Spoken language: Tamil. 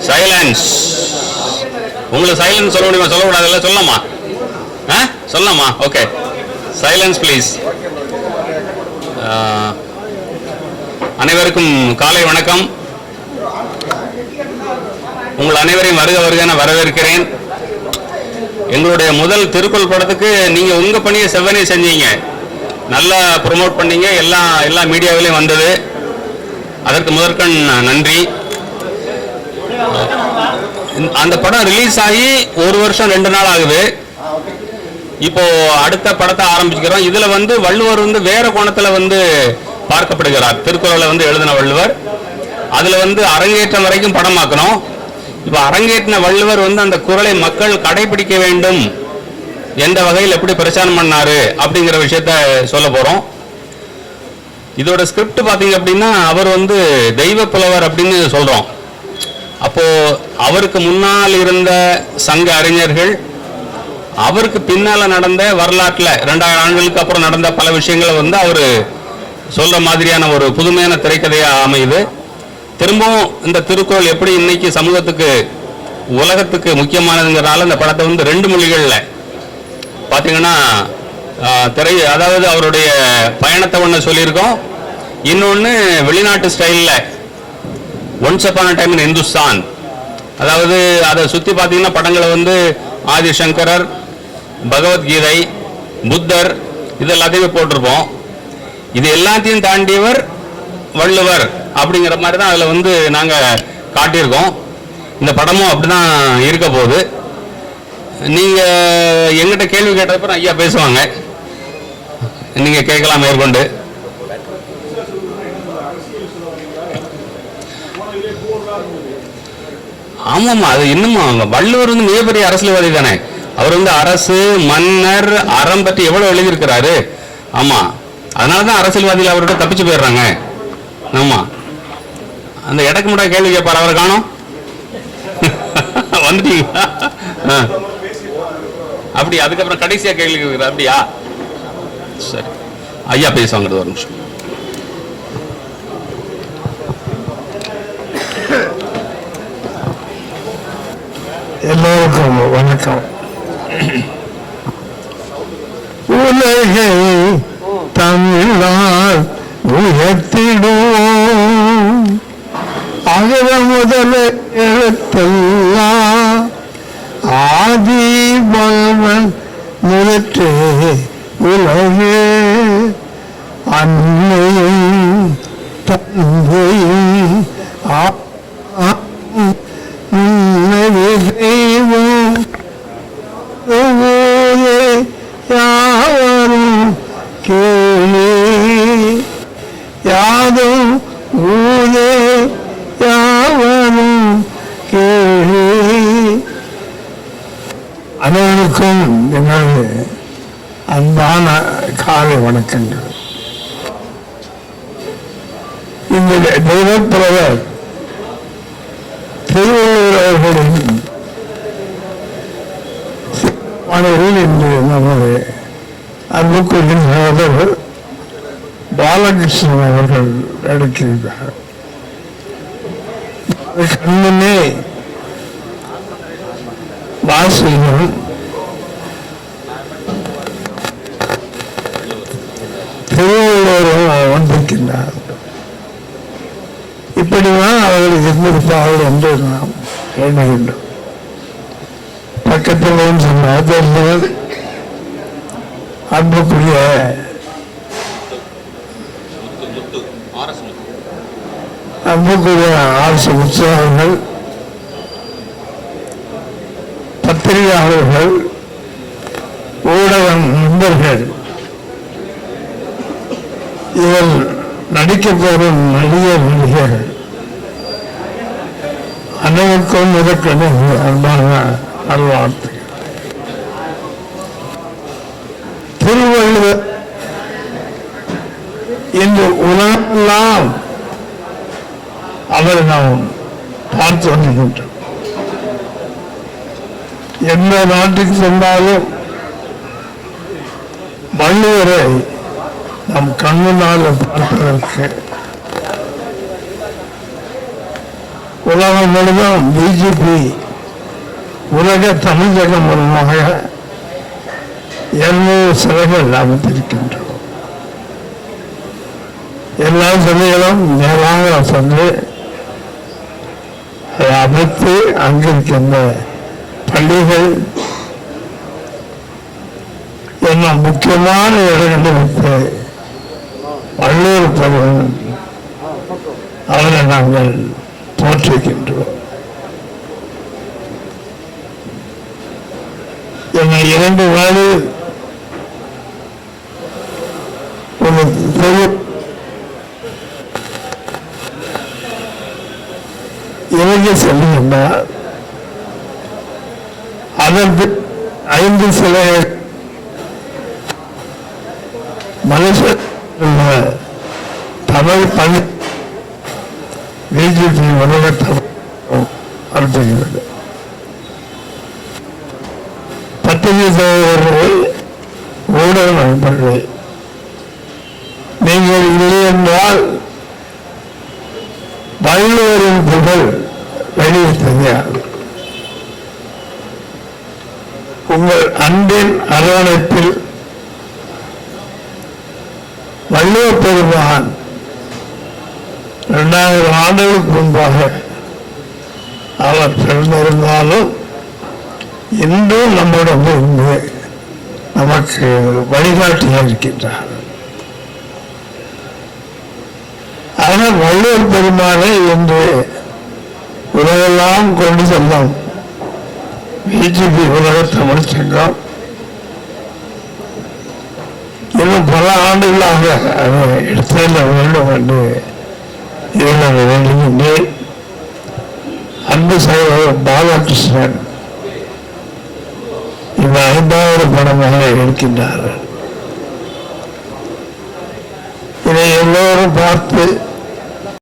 சைலன்ஸ். உங்களுக்கு சைலன்ஸ் சொல்ல முடியுமா? சொல்லக்கூடாதுல்ல? சொல்லலாமா? சொல்லலாமா? Okay, silence please. அனைவருக்கும் காலை வணக்கம். உங்கள் அனைவரையும் வருக வருக வரவேற்கிறேன். எங்களுடைய முதல் திருக்குறள் படத்துக்கு நீங்க உங்க பணியை செவ்வனே செஞ்சீங்க, நல்லா ப்ரொமோட் பண்ணீங்க, எல்லா மீடியாவிலையும் வந்தது. அதற்கு முதற்கண் நன்றி. அந்த படம் ரிலீஸ் ஆகி 1 வருஷம் 2 நாள் ஆகுது. இப்போ அடுத்த படத்தை ஆரம்பிச்சுக்கிறோம். இதுல வள்ளுவர் வேற கோணத்துல பார்க்கப்படுகிறார். திருக்குறளை எழுதின வள்ளுவர், அதுல அரங்கேற்றம் வரைக்கும் படமாக்கணும். இப்ப அரங்கேற்றின வள்ளுவர் அந்த குறளை மக்கள் கடைபிடிக்க வேண்டும் எந்த வகையில் எப்படி பிரச்சாரம் பண்ணாரு அப்படிங்கிற விஷயத்த சொல்ல போறோம். இதோட ஸ்கிரிப்ட் பாத்தீங்க அப்படின்னா, அவர் தெய்வ புலவர் அப்படின்னு சொல்றோம். அப்போ அவருக்கு முன்னால் இருந்த சங்க அறிஞர்கள், அவருக்கு பின்னால நடந்த வரலாற்றுல 2000 ஆண்டுகளுக்கு அப்புறம் நடந்த பல விஷயங்களை அவரு சொல்ற மாதிரியான ஒரு புதுமையான திரைக்கதையா அமையுது. திரும்பவும் இந்த திருக்குறள் எப்படி இன்னைக்கு சமூகத்துக்கு உலகத்துக்கு முக்கியமானதுங்கிறனால இந்த படத்தை 2 மொழிகள்ல பாத்தீங்கன்னா அதாவது அவருடைய பயணத்தை ஒன்று சொல்லியிருக்கோம், இன்னொன்னு வெளிநாட்டு ஸ்டைல்ல once upon a time in Hindustan. அதாவது அதை சுத்தி பார்த்தீங்கன்னா படங்களை ஆதிசங்கரர், பகவத்கீதை, புத்தர் இது எல்லாத்தையுமே போட்டிருப்போம். இது எல்லாத்தையும் தாண்டியவர் வள்ளுவர் அப்படிங்கிற மாதிரி தான் அதில் நாங்கள் காட்டியிருக்கோம். இந்த படமும் அப்படிதான் இருக்க போகுது. நீங்கள் எங்கிட்ட கேள்வி கேட்டப்பறம் ஐயா பேசுவாங்க, நீங்கள் கேட்கலாம் மேற்கொண்டு. ஆமாம்மா, அது இன்னும் வள்ளுவர் மிகப்பெரிய அரசியல்வாதி தானே. அவர் அரசு, மன்னர், அறம் பற்றி எவ்வளவு எழுதியிருக்கிறாரு. ஆமா, அதனாலதான் அரசியல்வாதிகள் அவரோட தப்பிச்சு போயிடுறாங்க. ஆமா, அந்த இடக்கு முடா கேள்வி கேட்பார், அவரை காணோம். வந்துட்டீங்களா? அப்படி அதுக்கப்புறம் கடைசியா கேள்வி கேட்கிறார். அப்படியா? சரி, ஐயா பேசுவாங்க. ஒரு நிமிஷம். எல்லோருக்கும் வணக்கம். உலகை தமிழால் உயர்த்திடுவோம், அகர முதல எழுத்தெல்லாம் ஆதி பகவன் நிலற்றே உலகே அன்னையும் தந்தையும் யாவரும் கேளே, யாதும் ஊரே யாவரும் கேளே. அனைவருக்கும் எனது அன்பான காலை வணக்கங்கள். இந்த தெய்வப்புலவர் திருவள்ளுவர் அவர்களின் மாணவர்கள் என்று நமது அன்புக்குரிய சகோதரர் பாலகிருஷ்ணன் அவர்கள் நடித்திருக்கிறார். கண்ணனே வாசகன் திருவள்ளுவரும் வந்திருக்கின்றார். இப்படிதான் அவர்களுக்கு இருந்திருப்பார்கள் என்று நாம் எண்ணுகின்றோம். பக்கத்தில் சொன்ன அன்புக்குரிய அரசு உற்சாகங்கள், பத்திரிகையாளர்கள், ஊடக நண்பர்கள், இவர் நடிக்கப்படும் நடிகர்கள் அனைவருக்கும் இதற்கென அன்பான நல்வாழ்த்து. திருவள்ளுவர் இன்று உலகெல்லாம் அவரை நாம் பார்த்து வருகின்றோம். எந்த நாட்டுக்கு சென்றாலும் வள்ளுவரை நம் கண்முன்னால் பார்ப்பதற்கு உலகம் முழுவதும் பிஜேபி உலக தமிழகம் மூலமாக 200 சிலைகள் அமைத்திருக்கின்றோம். எல்லா சிலைகளும் நேராக சென்று அதை அமைத்து அங்கிருக்கின்ற பள்ளிகள் என்னும் முக்கியமான இடங்களை வைத்து வள்ளுவர் பருவம் அவரை நாங்கள் போற்றுகின்றோம். என்னை 2 நாள் ஒரு இறங்கி செல்லுகின்றார். அதற்கு 5 சிலைகள் மலேசிய தமிழ் பள்ளி பிஜேபி உலக நடத்துகிறது. பத்திரிகை சகோதரர்கள், ஊடக நண்பர்கள், நீங்கள் இல்லை என்றால் வள்ளுவரின் புகழ் வெளியே தெரியாது. உங்கள் அன்பின் அரவணைப்பில் வள்ளுவர் பெருமான் 2000 ஆண்டுகளுக்கு முன்பாக அவர் பிறந்திருந்தாலும் இன்றும் நம்மிடம் இருந்து நமக்கு வழிகாட்டியாக இருக்கின்றார். ஆனால் வள்ளுவர் பெருமானை இன்று உலகெல்லாம் கொண்டு செல்லும் பிஜேபி உலக தமிழ் சங்கம் இன்னும் பல ஆண்டுகளாக அதை எடுத்துள்ள வேண்டும் என்று இதை நான் வேண்டுகின்றேன். அன்பு சகோதரர் பாலகிருஷ்ணன் இந்த 5வது படமாக எடுக்கின்றார்கள். இதை எல்லோரும் பார்த்து